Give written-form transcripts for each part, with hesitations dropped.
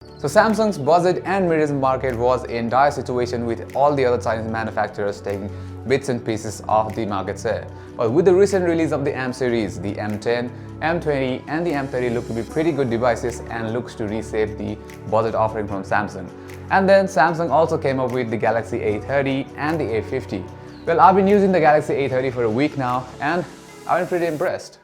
So Samsung's budget and mid-range market was in dire situation with all the other Chinese manufacturers taking bits and pieces of the market share. But with the recent release of the M series, the M10, M20 and the M30 look to be pretty good devices and looks to reshape the budget offering from Samsung. And then Samsung also came up with the Galaxy A30 and the A50. Well, I've been using the Galaxy A30 for a week now and I've been pretty impressed.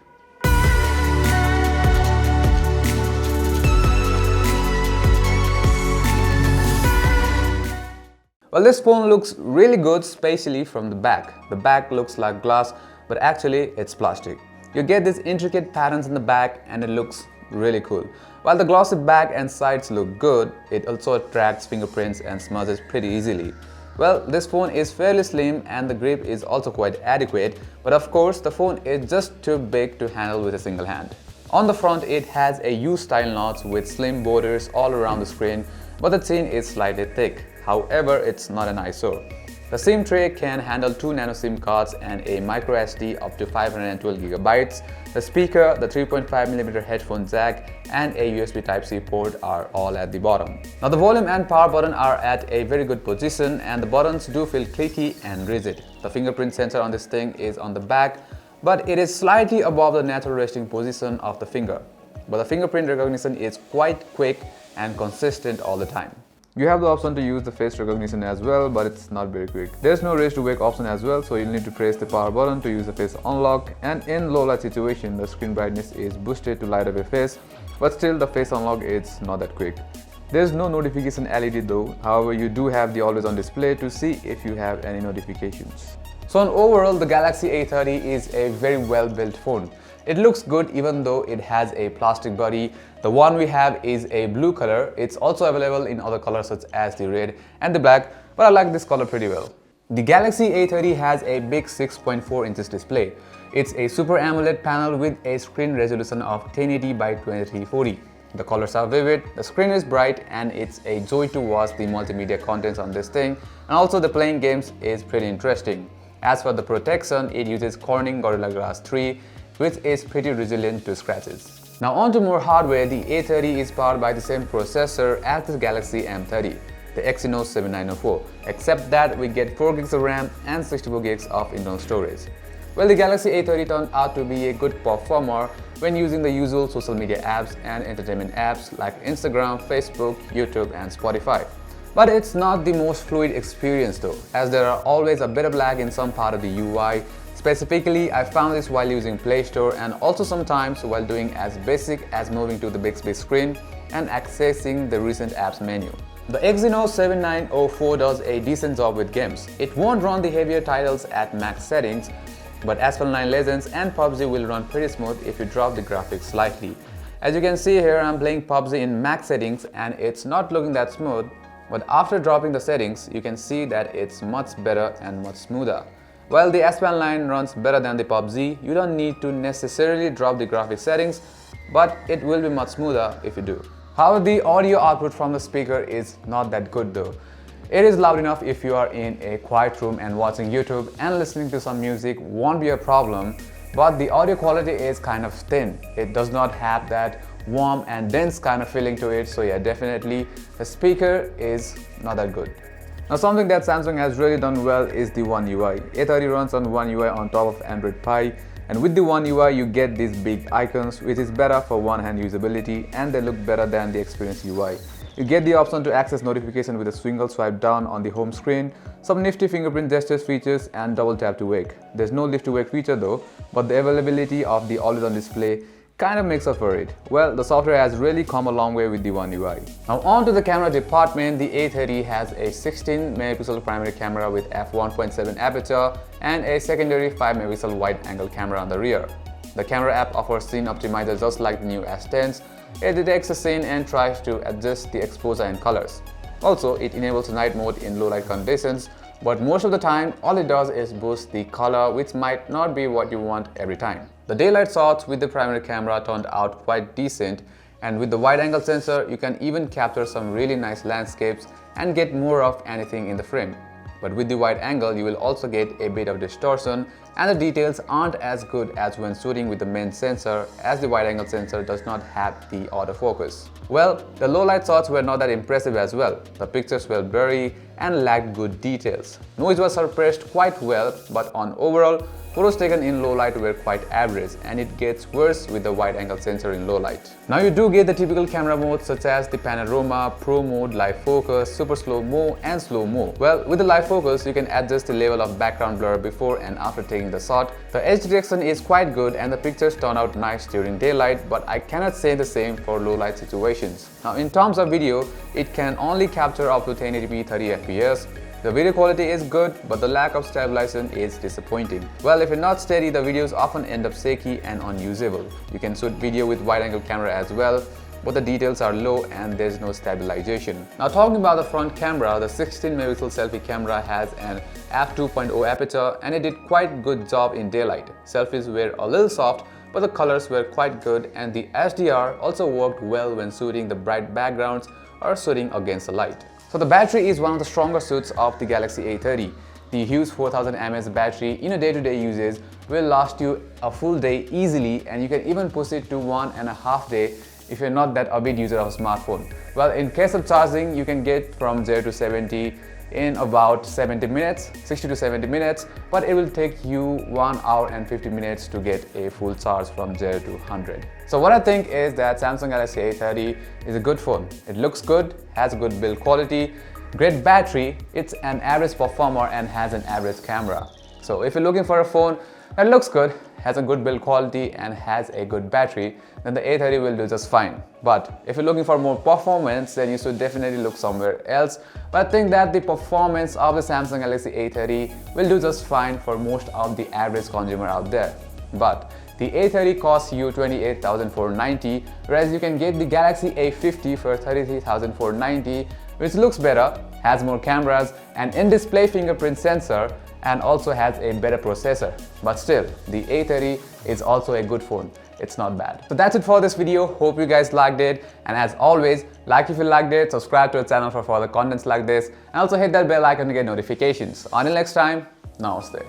Well, this phone looks really good, especially from the back. The back looks like glass, but actually it's plastic. You get these intricate patterns in the back and it looks really cool. While the glossy back and sides look good, it also attracts fingerprints and smudges pretty easily. Well, this phone is fairly slim and the grip is also quite adequate, but of course the phone is just too big to handle with a single hand. On the front, it has a U-style notch with slim borders all around the screen, but the chin is slightly thick. However, it's not an eyesore. The SIM tray can handle 2 Nano-sim cards and a microSD up to 512 GB. The speaker, the 3.5mm headphone jack and a USB Type-C port are all at the bottom. Now the volume and power button are at a very good position and the buttons do feel clicky and rigid. The fingerprint sensor on this thing is on the back, but it is slightly above the natural resting position of the finger. But the fingerprint recognition is quite quick and consistent all the time. You have the option to use the face recognition as well, but it's not very quick. There's no raise to wake option as well, so you'll need to press the power button to use the face unlock, and in low light situation the screen brightness is boosted to light up your face, but still the face unlock is not that quick. There's no notification LED though, however you do have the always on display to see if you have any notifications. So on overall, the Galaxy A30 is a very well built phone. It looks good even though it has a plastic body. The one we have is a blue color. It's also available in other colors such as the red and the black, but I like this color pretty well. The Galaxy A30 has a big 6.4 inches display. It's a Super AMOLED panel with a screen resolution of 1080 by 2340. The colors are vivid, the screen is bright, and it's a joy to watch the multimedia contents on this thing, and also the playing games is pretty interesting. As for the protection, it uses Corning Gorilla Glass 3, which is pretty resilient to scratches. Now on to more hardware, the A30 is powered by the same processor as the Galaxy M30, the Exynos 7904, except that we get 4 gigs of RAM and 64 gigs of internal storage. Well, the Galaxy A30 turned out to be a good performer when using the usual social media apps and entertainment apps like Instagram, Facebook, YouTube and Spotify. But it's not the most fluid experience though, as there are always a bit of lag in some part of the UI. Specifically, I found this while using Play Store and also sometimes while doing as basic as moving to the big screen and accessing the recent apps menu. The Exynos 7904 does a decent job with games. It won't run the heavier titles at max settings, but Asphalt 9 Legends and PUBG will run pretty smooth if you drop the graphics slightly. As you can see here, I'm playing PUBG in max settings and it's not looking that smooth, but after dropping the settings, you can see that it's much better and much smoother. While the Asphalt 9 runs better than the PUBG, you don't need to necessarily drop the graphics settings, but it will be much smoother if you do. However, the audio output from the speaker is not that good though. It is loud enough if you are in a quiet room and watching YouTube, and listening to some music won't be a problem, but the audio quality is kind of thin. It does not have that warm and dense kind of feeling to it, so yeah, definitely the speaker is not that good. Now something that Samsung has really done well is the OneUI. A30 runs on OneUI on top of Android Pie, and with the OneUI you get these big icons, which is better for one-hand usability and they look better than the Experience UI. You get the option to access notification with a single swipe down on the home screen, some nifty fingerprint gestures features and double tap to wake. There's no lift to wake feature though, but the availability of the always on display kind of makes up for it. Well, the software has really come a long way with the OneUI. Now on to the camera department, the A30 has a 16 megapixel primary camera with f1.7 aperture and a secondary 5 megapixel wide angle camera on the rear. The camera app offers scene optimizer just like the new S10s. It detects a scene and tries to adjust the exposure and colors. Also, it enables night mode in low light conditions, but most of the time all it does is boost the color, which might not be what you want every time. The daylight shots with the primary camera turned out quite decent, and with the wide angle sensor you can even capture some really nice landscapes and get more of anything in the frame. But with the wide angle you will also get a bit of distortion and the details aren't as good as when shooting with the main sensor, as the wide-angle sensor does not have the autofocus. Well, the low-light shots were not that impressive as well. The pictures were blurry and lacked good details. Noise was suppressed quite well, but on overall, photos taken in low light were quite average, and it gets worse with the wide-angle sensor in low light. Now you do get the typical camera modes such as the panorama, pro mode, live focus, super slow-mo and slow-mo. Well, with the live focus, you can adjust the level of background blur before and after taking the shot. The edge detection is quite good and the pictures turn out nice during daylight, but I cannot say the same for low light situations. Now in terms of video, it can only capture up to 1080p 30 fps. The video quality is good, but the lack of stabilization is disappointing. Well, if you're not steady, the videos often end up shaky and unusable. You can shoot video with wide-angle camera as well, but the details are low and there's no stabilization. Now talking about the front camera, the 16-megapixel selfie camera has an f2.0 aperture and it did quite good job in daylight. Selfies were a little soft, but the colors were quite good, and the HDR also worked well when shooting the bright backgrounds or shooting against the light. So the battery is one of the stronger suits of the Galaxy A30. The huge 4000 mAh battery in a day-to-day usage will last you a full day easily, and you can even push it to 1.5 days if you're not that avid user of a smartphone. Well, in case of charging, you can get from 0 to 70 in about 70 minutes, 60 to 70 minutes, but it will take you 1 hour and 50 minutes to get a full charge from 0 to 100. So what I think is that Samsung Galaxy A30 is a good phone. It looks good, has a good build quality, great battery, it's an average performer and has an average camera. So if you're looking for a phone that looks good, has a good build quality and has a good battery, then the A30 will do just fine. But if you're looking for more performance, then you should definitely look somewhere else. But I think that the performance of the Samsung Galaxy A30 will do just fine for most of the average consumer out there. But the A30 costs you 28,490, whereas you can get the Galaxy A50 for 33,490, which looks better, has more cameras, an in-display fingerprint sensor, and also has a better processor. But still, the A30 is also a good phone. It's not bad. So that's it for this video. Hope you guys liked it. And as always, like if you liked it, subscribe to our channel for further contents like this, and also hit that bell icon to get notifications. Until next time, namaste.